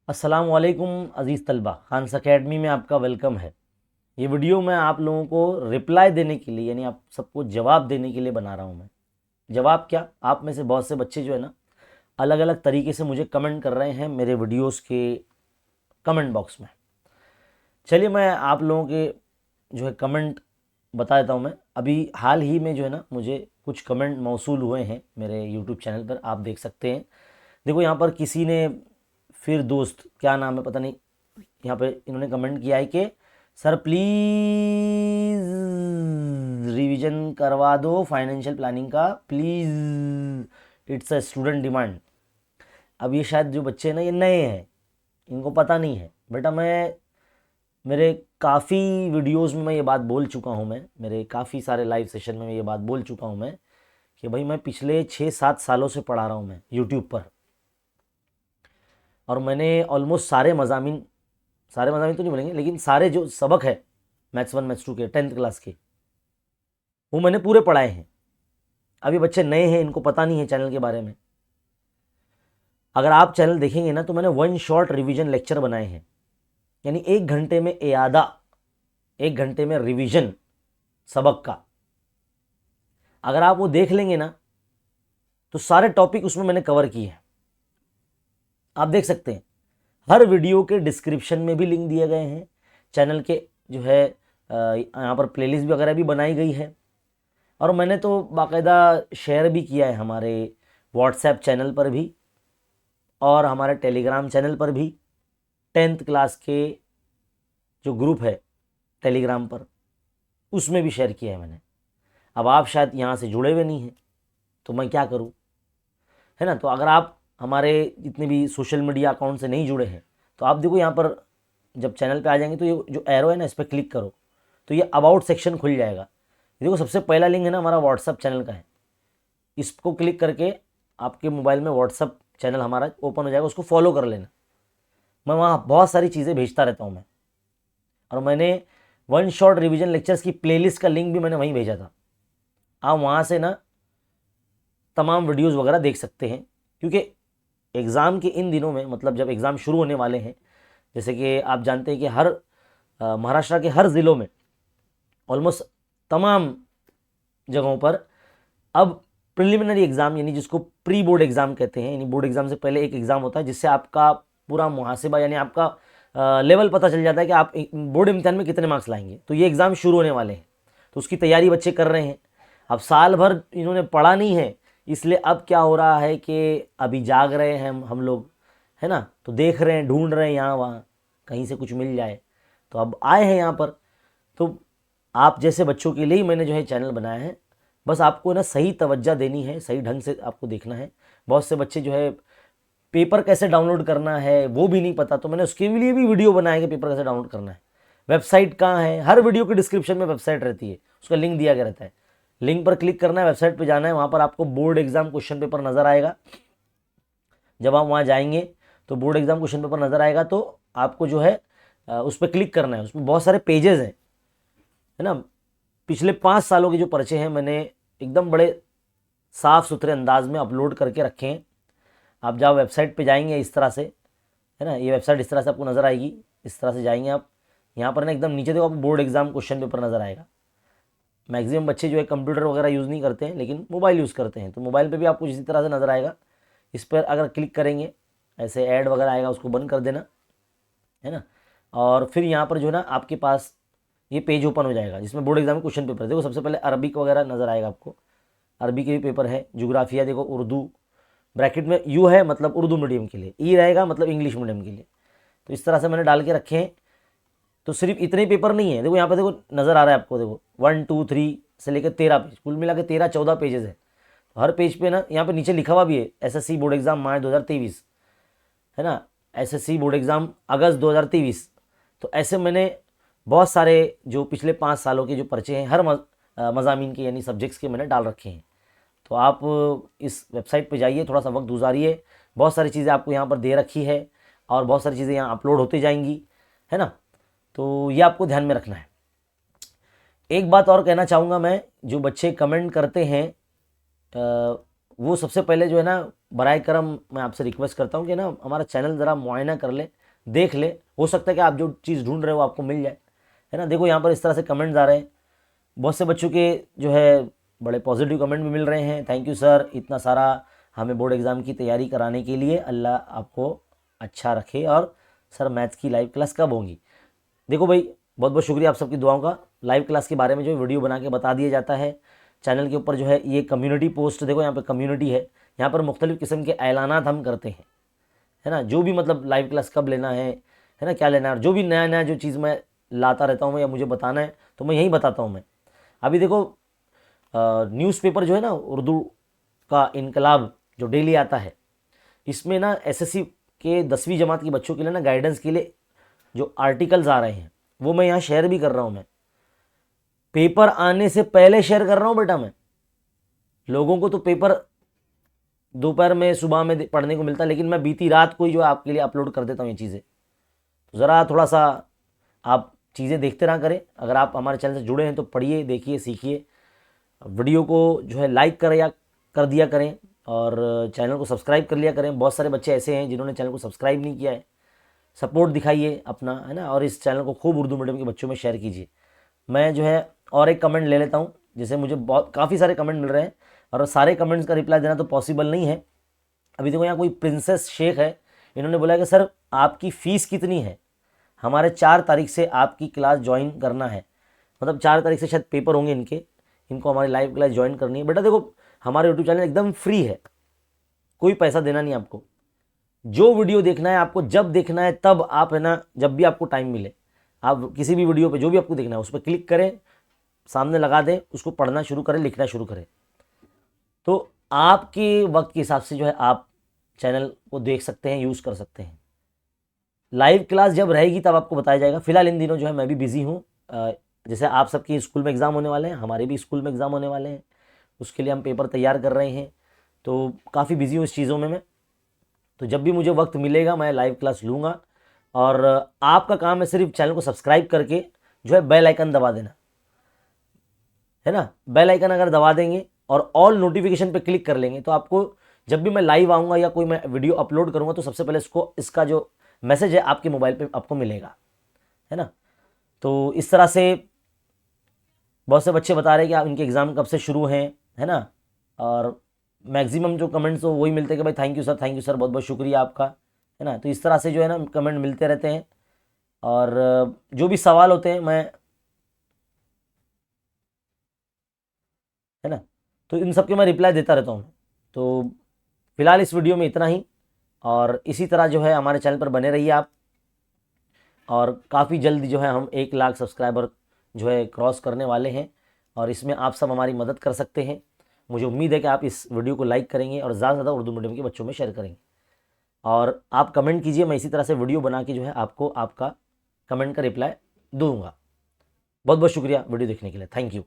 अस्सलाम वालेकुम अज़ीज़ तलबा, खान्स अकेडमी में आपका वेलकम है। ये वीडियो मैं आप लोगों को रिप्लाई देने के लिए यानी आप सबको जवाब देने के लिए बना रहा हूँ मैं। जवाब क्या, आप में से बहुत से बच्चे जो है ना अलग अलग तरीके से मुझे कमेंट कर रहे हैं मेरे वीडियोस के कमेंट बॉक्स में। चलिए मैं आप लोगों के जो है कमेंट बता देता हूँ। मैं अभी हाल ही में जो है ना मुझे कुछ कमेंट मौसूल हुए हैं मेरे यूट्यूब चैनल पर, आप देख सकते हैं। देखो यहाँ पर किसी ने, फिर दोस्त क्या नाम है पता नहीं, यहाँ पे इन्होंने कमेंट किया है कि सर प्लीज़ रिवीजन करवा दो फाइनेंशियल प्लानिंग का please, it's a student demand. अब ये शायद जो बच्चे हैं ना ये नए हैं, इनको पता नहीं है। बेटा मैं मेरे काफ़ी वीडियोस में मैं ये बात बोल चुका हूँ, मैं मेरे काफ़ी सारे लाइव सेशन में ये बात बोल चुका हूँ मैं कि भाई मैं पिछले 6-7 सालों से पढ़ा रहा हूँ मैं यूट्यूब पर, और मैंने ऑलमोस्ट सारे मज़ामिन तो नहीं बोलेंगे लेकिन सारे जो सबक है मैथ्स 1 मैथ्स 2 के 10th क्लास के, वो मैंने पूरे पढ़ाए हैं। अभी बच्चे नए हैं, इनको पता नहीं है चैनल के बारे में। अगर आप चैनल देखेंगे ना तो मैंने वन शॉट रिवीजन लेक्चर बनाए हैं, यानी 1 घंटे में इयादा, 1 घंटे में रिवीजन सबक का। अगर आप वो देख लेंगे ना तो सारे टॉपिक उसमें मैंने कवर किए हैं, आप देख सकते हैं। हर वीडियो के डिस्क्रिप्शन में भी लिंक दिए गए हैं, चैनल के जो है यहाँ पर प्लेलिस्ट वगैरह भी बनाई गई है, और मैंने तो बाकायदा शेयर भी किया है हमारे व्हाट्सएप चैनल पर भी और हमारे टेलीग्राम चैनल पर भी। 10th क्लास के जो ग्रुप है टेलीग्राम पर, उसमें भी शेयर किया है मैंने। अब आप शायद यहाँ से जुड़े हुए नहीं हैं तो मैं क्या करूँ, है ना। तो अगर आप हमारे जितने भी सोशल मीडिया अकाउंट से नहीं जुड़े हैं तो आप देखो यहाँ पर जब चैनल पे आ जाएंगे तो ये जो एरो है ना इस पर क्लिक करो तो ये अबाउट सेक्शन खुल जाएगा। देखो सबसे पहला लिंक है ना हमारा व्हाट्सअप चैनल का है, इसको क्लिक करके आपके मोबाइल में व्हाट्सअप चैनल हमारा ओपन हो जाएगा, उसको फॉलो कर लेना। मैं वहाँ बहुत सारी चीज़ें भेजता रहता हूँ मैं, और मैंने वन शॉट रिवीजन लेक्चर्स की प्लेलिस्ट का लिंक भी मैंने वहीं भेजा था। आप वहाँ से ना तमाम वीडियोस वगैरह देख सकते हैं, क्योंकि एग्ज़ाम के इन दिनों में, मतलब जब एग्ज़ाम शुरू होने वाले हैं, जैसे कि आप जानते हैं कि हर महाराष्ट्र के हर ज़िलों में ऑलमोस्ट तमाम जगहों पर अब प्रिलिमिनरी एग्ज़ाम, यानी जिसको प्री बोर्ड एग्ज़ाम कहते हैं, यानी बोर्ड एग्ज़ाम से पहले एक एग्ज़ाम होता है जिससे आपका पूरा मुहासिबा यानी आपका लेवल पता चल जाता है कि आप बोर्ड इम्तिहान में कितने मार्क्स लाएंगे। तो ये एग्ज़ाम शुरू होने वाले हैं, तो उसकी तैयारी बच्चे कर रहे हैं। अब साल भर इन्होंने पढ़ा नहीं है, इसलिए अब क्या हो रहा है कि अभी जाग रहे हैं हम लोग, है ना। तो देख रहे हैं, ढूंढ रहे हैं यहाँ वहाँ कहीं से कुछ मिल जाए, तो अब आए हैं यहाँ पर। तो आप जैसे बच्चों के लिए ही मैंने जो है चैनल बनाया है। बस आपको ना सही तवज्जो देनी है, सही ढंग से आपको देखना है। बहुत से बच्चे जो है पेपर कैसे डाउनलोड करना है वो भी नहीं पता, तो मैंने उसके लिए भी वीडियो बनाया कि पेपर कैसे डाउनलोड करना है। वेबसाइट कहाँ है, हर वीडियो के डिस्क्रिप्शन में वेबसाइट रहती है, उसका लिंक दिया गया रहता है। लिंक पर क्लिक करना है, वेबसाइट पर जाना है, वहाँ पर आपको बोर्ड एग्जाम क्वेश्चन पेपर नज़र आएगा। जब आप वहाँ जाएंगे तो बोर्ड एग्जाम क्वेश्चन पेपर नज़र आएगा, तो आपको जो है उस पर क्लिक करना है। उसमें बहुत सारे पेजेस हैं, है ना। पिछले 5 सालों के जो पर्चे हैं मैंने एकदम बड़े साफ़ सुथरे अंदाज में अपलोड करके रखे हैं। आप जब वेबसाइट पे जाएंगे इस तरह से, है ना, ये वेबसाइट इस तरह से आपको नज़र आएगी। इस तरह से जाएंगे आप, यहाँ पर ना एकदम नीचे देखो आपको बोर्ड एग्जाम क्वेश्चन पेपर नज़र आएगा। मैक्सिमम बच्चे जो है कंप्यूटर वगैरह यूज़ नहीं करते हैं लेकिन मोबाइल यूज़ करते हैं, तो मोबाइल पे भी आपको इसी तरह से नज़र आएगा। इस पर अगर क्लिक करेंगे ऐसे ऐड वगैरह आएगा, उसको बंद कर देना, है ना। और फिर यहाँ पर जो है ना आपके पास ये पेज ओपन हो जाएगा जिसमें बोर्ड एग्जाम क्वेश्चन पेपर। देखो सबसे पहले अरबिक वगैरह नज़र आएगा आपको, अरबी के भी पेपर है। जोग्राफिया देखो, उर्दू ब्रैकेट में यू है मतलब उर्दू मीडियम के लिए, ई रहेगा मतलब इंग्लिश मीडियम के लिए। तो इस तरह से मैंने डाल के रखे हैं। तो सिर्फ इतने ही पेपर नहीं है, देखो यहाँ पे देखो नज़र आ रहा है आपको, देखो 1 2 3 से लेकर 13 पेज, कुल मिला के 13-14 पेजेस है। तो हर पेज पे ना यहाँ पे नीचे लिखा हुआ भी है एसएससी बोर्ड एग्जाम मार्च 2023, है ना, एसएससी बोर्ड एग्ज़ाम अगस्त 2023। तो ऐसे मैंने बहुत सारे जो पिछले 5 सालों के जो पर्चे हैं हर मज़ामीन के यानी सब्जेक्ट्स के मैंने डाल रखे हैं। तो आप इस वेबसाइट पे जाइए, थोड़ा सा वक्त गुजारिए, बहुत सारी चीज़ें आपको यहाँ पर दे रखी है और बहुत सारी चीज़ें यहाँ अपलोड होती जाएंगी, है ना। तो ये आपको ध्यान में रखना है। एक बात और कहना चाहूँगा मैं, जो बच्चे कमेंट करते हैं वो सबसे पहले जो है ना बराए करम मैं आपसे रिक्वेस्ट करता हूँ कि ना हमारा चैनल ज़रा मुआयना कर ले, देख ले, हो सकता है कि आप जो चीज़ ढूंढ रहे हो आपको मिल जाए, है ना। देखो यहाँ पर इस तरह से कमेंट्स आ रहे हैं, बहुत से बच्चों के जो है बड़े पॉजिटिव कमेंट भी मिल रहे हैं। थैंक यू सर, इतना सारा हमें बोर्ड एग्ज़ाम की तैयारी कराने के लिए, अल्लाह आपको अच्छा रखे। और सर मैथ्स की लाइव क्लास कब होंगी? देखो भाई, बहुत बहुत शुक्रिया आप सबकी दुआओं का। लाइव क्लास के बारे में जो वीडियो बना के बता दिया जाता है चैनल के ऊपर। जो है ये कम्युनिटी पोस्ट, देखो यहाँ पे कम्युनिटी है, यहाँ पर मुख्तलिफ़ किस्म के ऐलानात हम करते हैं, है ना। जो भी मतलब लाइव क्लास कब लेना है ना, क्या लेना है, और जो भी नया नया जो चीज़ मैं लाता रहता हूँ या मुझे बताना है तो मैं यही बताता हूँ मैं। अभी देखो न्यूज़पेपर जो है ना, उर्दू का इनकलाब जो डेली आता है, इसमें ना एसएससी के 10वीं जमात के बच्चों के लिए ना गाइडेंस के लिए जो आर्टिकल्स आ रहे हैं वो मैं यहाँ शेयर भी कर रहा हूँ। मैं पेपर आने से पहले शेयर कर रहा हूँ बेटा। मैं लोगों को तो पेपर दोपहर में सुबह में पढ़ने को मिलता है, लेकिन मैं बीती रात को ही जो है आपके लिए अपलोड कर देता हूँ ये चीज़ें। तो ज़रा थोड़ा सा आप चीज़ें देखते रहा करें। अगर आप हमारे चैनल से जुड़े हैं तो पढ़िए, देखिए, सीखिए। वीडियो को जो है लाइक कर या कर दिया करें और चैनल को सब्सक्राइब कर लिया करें। बहुत सारे बच्चे ऐसे हैं जिन्होंने चैनल को सब्सक्राइब नहीं किया है। सपोर्ट दिखाइए अपना, है ना, और इस चैनल को खूब उर्दू मीडियम के बच्चों में शेयर कीजिए। मैं जो है और एक कमेंट ले लेता हूँ, जैसे मुझे बहुत काफ़ी सारे कमेंट मिल रहे हैं और सारे कमेंट्स का रिप्लाई देना तो पॉसिबल नहीं है। अभी देखो यहाँ कोई प्रिंसेस शेख है, इन्होंने बोला कि सर आपकी फ़ीस कितनी है, हमारे 4 तारीख से आपकी क्लास ज्वाइन करना है। मतलब 4 तारीख से शायद पेपर होंगे इनको हमारी लाइव क्लास ज्वाइन करनी है। बेटा देखो हमारे यूट्यूब चैनल एकदम फ्री है, कोई पैसा देना नहीं आपको। जो वीडियो देखना है आपको जब देखना है तब आप, है ना, जब भी आपको टाइम मिले आप किसी भी वीडियो पे जो भी आपको देखना है उस पर क्लिक करें, सामने लगा दें, उसको पढ़ना शुरू करें, लिखना शुरू करें। तो आपके वक्त के हिसाब से जो है आप चैनल को देख सकते हैं, यूज़ कर सकते हैं। लाइव क्लास जब रहेगी तब आपको बताया जाएगा। फिलहाल इन दिनों जो है मैं भी बिज़ी हूँ। जैसे आप सबके स्कूल में एग्ज़ाम होने वाले हैं, हमारे भी स्कूल में एग्ज़ाम होने वाले हैं, उसके लिए हम पेपर तैयार कर रहे हैं, तो काफ़ी बिज़ी हूँ इस चीज़ों में मैं। तो जब भी मुझे वक्त मिलेगा मैं लाइव क्लास लूँगा। और आपका काम है सिर्फ चैनल को सब्सक्राइब करके जो है बेल आइकन दबा देना, है ना। बेल आइकन अगर दबा देंगे और ऑल नोटिफिकेशन पे क्लिक कर लेंगे तो आपको जब भी मैं लाइव आऊँगा या कोई मैं वीडियो अपलोड करूँगा तो सबसे पहले इसका जो मैसेज है आपके मोबाइल पे आपको मिलेगा, है ना। तो इस तरह से बहुत से बच्चे बता रहे हैं कि आप इनके एग्ज़ाम कब से शुरू हैं, है ना। और मैक्सिमम जो कमेंट्स हो वही मिलते हैं कि भाई थैंक यू सर, बहुत बहुत शुक्रिया आपका, है ना। तो इस तरह से जो है ना कमेंट मिलते रहते हैं और जो भी सवाल होते हैं मैं, है ना, तो इन सब के मैं रिप्लाई देता रहता हूँ। तो फिलहाल इस वीडियो में इतना ही, और इसी तरह जो है हमारे चैनल पर बने रहिए आप। और काफ़ी जल्दी जो है हम 1 लाख सब्सक्राइबर जो है क्रॉस करने वाले हैं और इसमें आप सब हमारी मदद कर सकते हैं। मुझे उम्मीद है कि आप इस वीडियो को लाइक करेंगे और ज़्यादा से ज़्यादा उर्दू मीडियम के बच्चों में शेयर करेंगे। और आप कमेंट कीजिए, मैं इसी तरह से वीडियो बना के जो है आपको आपका कमेंट का रिप्लाई दूंगा। बहुत बहुत शुक्रिया वीडियो देखने के लिए। Thank you.